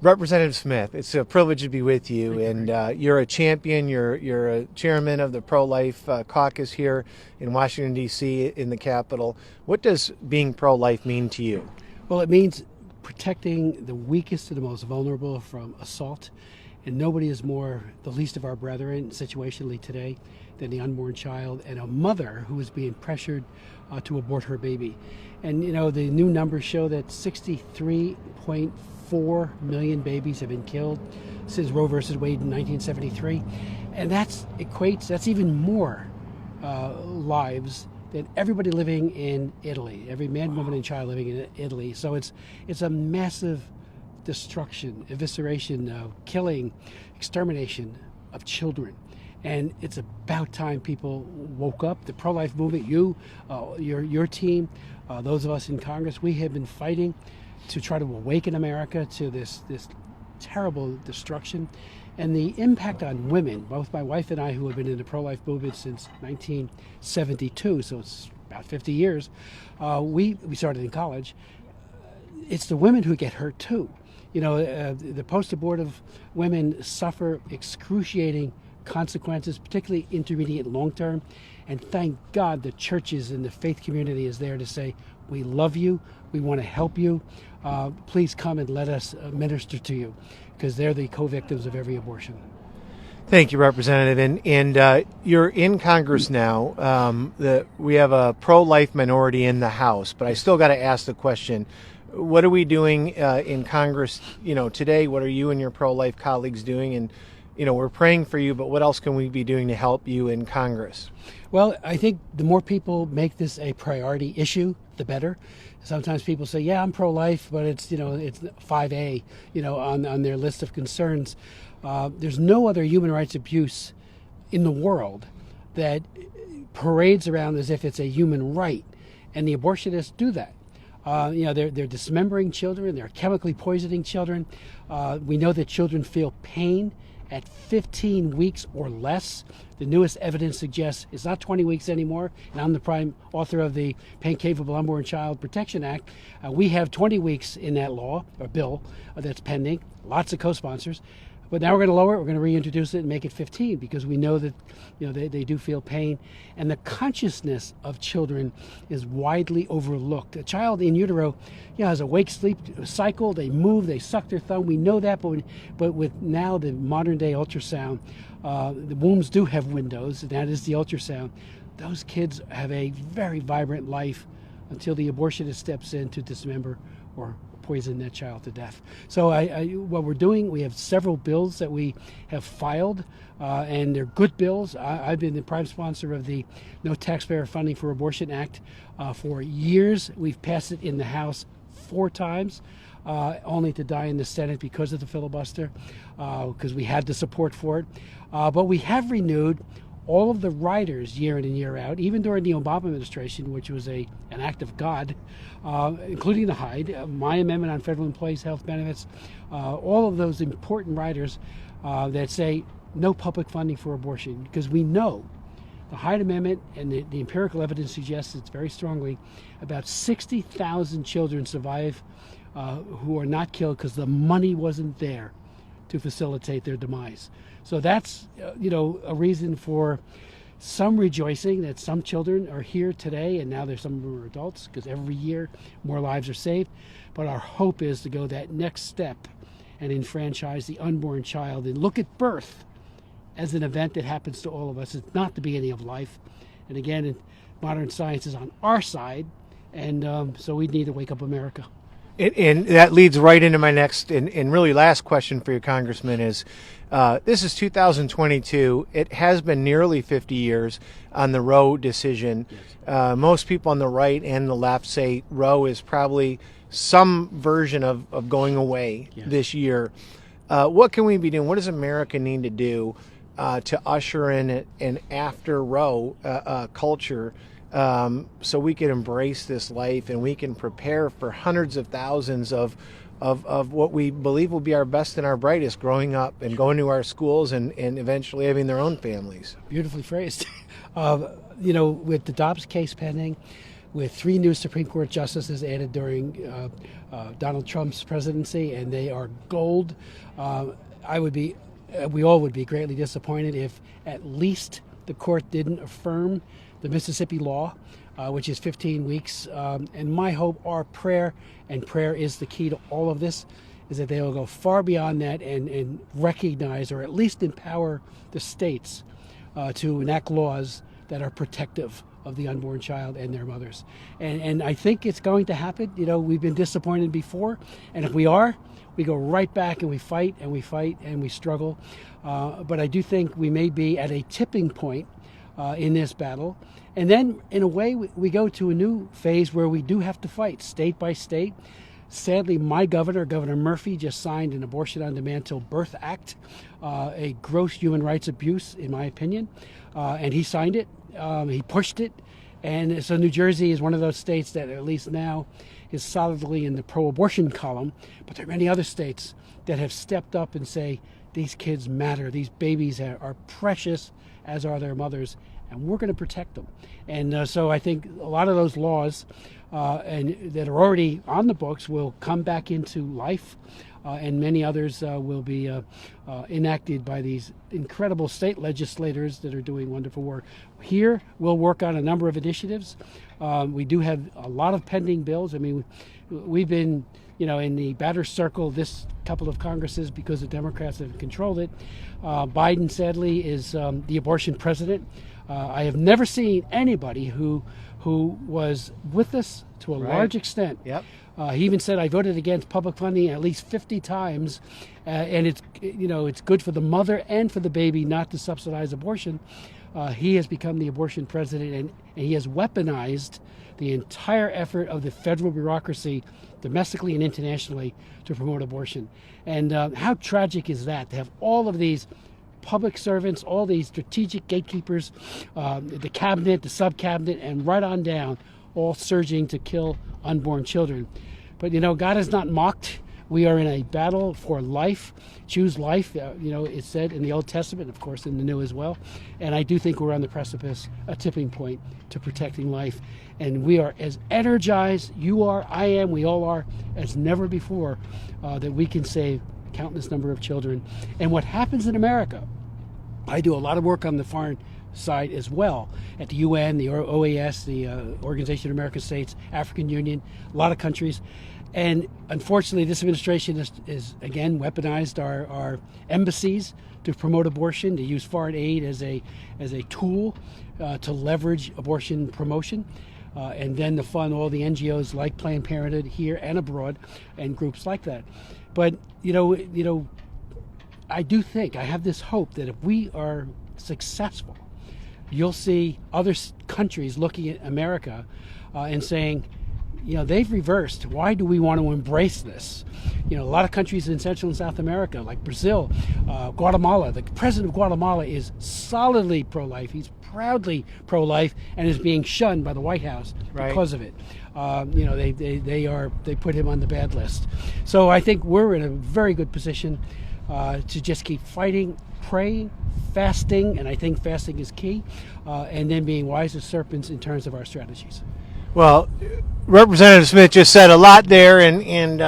Representative Smith, it's a privilege to be with you, and you're a champion. You're a chairman of the Pro-Life Caucus here in Washington, D.C., in the Capitol. What does being pro-life mean to you? Well, it means protecting the weakest and the most vulnerable from assault, and nobody is more the least of our brethren situationally today than the unborn child and a mother who is being pressured to abort her baby. And you know, the new numbers show that 63.4 million babies have been killed since Roe versus Wade in 1973, and that's even more lives than everybody living in Italy, every man, woman, and child living in Italy. So it's a massive destruction, evisceration, killing, extermination of children. And it's about time people woke up. The pro-life movement, your team, those of us in Congress, we have been fighting to try to awaken America to this terrible destruction. And the impact on women, both my wife and I, who have been in the pro-life movement since 1972, so it's about 50 years, we started in college. It's the women who get hurt too. You know, the post-abortive women suffer excruciating consequences, particularly intermediate and long-term. And thank God the churches and the faith community is there to say, we love you, we want to help you. Please come and let us minister to you, because they're the co-victims of every abortion. Thank you, Representative. And you're in Congress now. We have a pro-life minority in the House, but I still got to ask the question, what are we doing in Congress today? What are you and your pro-life colleagues doing? And we're praying for you, but what else can we be doing to help you in Congress? Well, I think the more people make this a priority issue, the better. Sometimes people say, yeah, I'm pro-life, but it's 5A, on their list of concerns. There's no other human rights abuse in the world that parades around as if it's a human right, and the abortionists do that. They're dismembering children, they're chemically poisoning children. We know that children feel pain at 15 weeks or less. The newest evidence suggests it's not 20 weeks anymore, and I'm the prime author of the Pain-Capable Unborn Child Protection Act. We have 20 weeks in that law, or bill, that's pending, lots of co-sponsors. But now we're going to lower it, we're going to reintroduce it and make it 15, because we know that they do feel pain. And the consciousness of children is widely overlooked. A child in utero has a wake-sleep cycle, they move, they suck their thumb, we know that, but with now the modern-day ultrasound, the wombs do have windows, and that is the ultrasound. Those kids have a very vibrant life until the abortionist steps in to dismember or poison that child to death. So what we're doing, we have several bills that we have filed, and they're good bills. I've been the prime sponsor of the No Taxpayer Funding for Abortion Act for years. We've passed it in the House 4 times, only to die in the Senate because of the filibuster, because we had the support for it. But we have renewed all of the riders year in and year out, even during the Obama administration, which was an act of God, including the Hyde, my amendment on federal employees' health benefits, all of those important riders that say no public funding for abortion, because we know the Hyde Amendment and the empirical evidence suggests it's very strongly about 60,000 children survive who are not killed because the money wasn't there to facilitate their demise. So that's a reason for some rejoicing that some children are here today, and now there's some of them are adults, because every year more lives are saved. But our hope is to go that next step and enfranchise the unborn child and look at birth as an event that happens to all of us. It's not the beginning of life. And again, modern science is on our side, and so we need to wake up America. And that leads right into my next and really last question for you, Congressman, is this is 2022. It has been nearly 50 years on the Roe decision. Yes. Most people on the right and the left say Roe is probably some version of going away this year. What can we be doing? What does America need to do to usher in an after Roe culture, so we can embrace this life and we can prepare for hundreds of thousands of what we believe will be our best and our brightest growing up and going to our schools and eventually having their own families? Beautifully phrased. With the Dobbs case pending, with 3 new Supreme Court justices added during Donald Trump's presidency, and they are gold. We all would be greatly disappointed if at least the court didn't affirm the Mississippi law, which is 15 weeks. And my hope, our prayer, and prayer is the key to all of this, is that they will go far beyond that and recognize, or at least empower, the states to enact laws that are protective of the unborn child and their mothers. And I think it's going to happen. We've been disappointed before, and if we are, we go right back and we fight and we fight and we struggle. But I do think we may be at a tipping point in this battle. And then, in a way, we go to a new phase where we do have to fight state by state. Sadly, my governor, Governor Murphy, just signed an Abortion on Demand Till Birth Act, a gross human rights abuse, in my opinion. And he signed it. He pushed it. And so New Jersey is one of those states that, at least now, is solidly in the pro-abortion column. But there are many other states that have stepped up and say, these kids matter. These babies are precious, as are their mothers, and we're going to protect them. And so I think a lot of those laws and that are already on the books will come back into life, and many others will be enacted by these incredible state legislators that are doing wonderful work. Here, we'll work on a number of initiatives. We do have a lot of pending bills. I mean, we've been in the batter's circle this couple of Congresses because the Democrats have controlled it. Biden, sadly, is the abortion president. I have never seen anybody who was with us to a large extent. Yep. He even said, I voted against public funding at least 50 times, and it's good for the mother and for the baby not to subsidize abortion. He has become the abortion president, and he has weaponized the entire effort of the federal bureaucracy, domestically and internationally, to promote abortion. And how tragic is that, to have all of these public servants, all these strategic gatekeepers, the cabinet, the sub-cabinet, and right on down, all surging to kill unborn children. But, God is not mocked. We are in a battle for life. Choose life. It's said in the Old Testament, of course, in the New as well. And I do think we're on the precipice, a tipping point to protecting life. And we are as energized, you are, I am, we all are, as never before, that we can save a countless number of children. And what happens in America, I do a lot of work on the foreign side as well, at the UN, the OAS, the Organization of American States, African Union, a lot of countries. And unfortunately, this administration is again weaponized our embassies to promote abortion, to use foreign aid as a tool to leverage abortion promotion, and then to fund all the NGOs like Planned Parenthood here and abroad, and groups like that. But I do think, I have this hope that if we are successful, you'll see other countries looking at America and saying, they've reversed. Why do we want to embrace this? A lot of countries in Central and South America, like Brazil, Guatemala. The president of Guatemala is solidly pro-life. He's proudly pro-life and is being shunned by the White House because of it. They put him on the bad list. So I think we're in a very good position to just keep fighting, praying, fasting, and I think fasting is key, and then being wise as serpents in terms of our strategies. Well, Representative Smith just said a lot there, and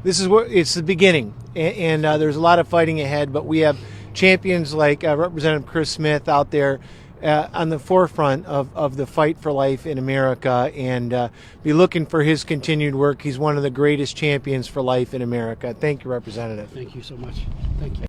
this is what it's the beginning, and there's a lot of fighting ahead. But we have champions like Representative Chris Smith out there on the forefront of the fight for life in America, and be looking for his continued work. He's one of the greatest champions for life in America. Thank you, Representative. Thank you so much. Thank you.